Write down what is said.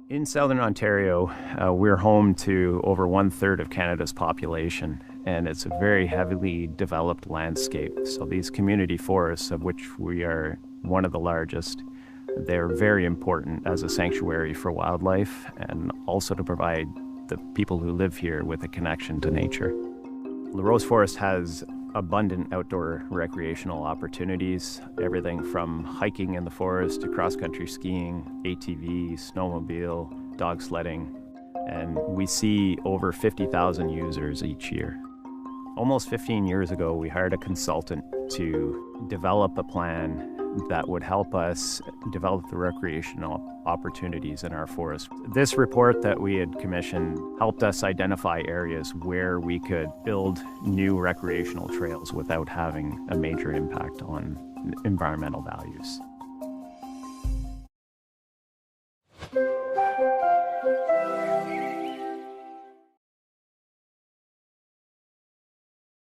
In southern Ontario, we're home to over 1/3 of Canada's population, and it's a very heavily developed landscape. So these community forests, of which we are one of the largest, they're very important as a sanctuary for wildlife and also to provide the people who live here with a connection to nature. Larose Forest has abundant outdoor recreational opportunities, everything from hiking in the forest to cross-country skiing, ATV, snowmobile, dog sledding, and we see over 50,000 users each year. Almost 15 years ago, we hired a consultant to develop a plan that would help us develop the recreational opportunities in our forest. This report that we had commissioned helped us identify areas where we could build new recreational trails without having a major impact on environmental values.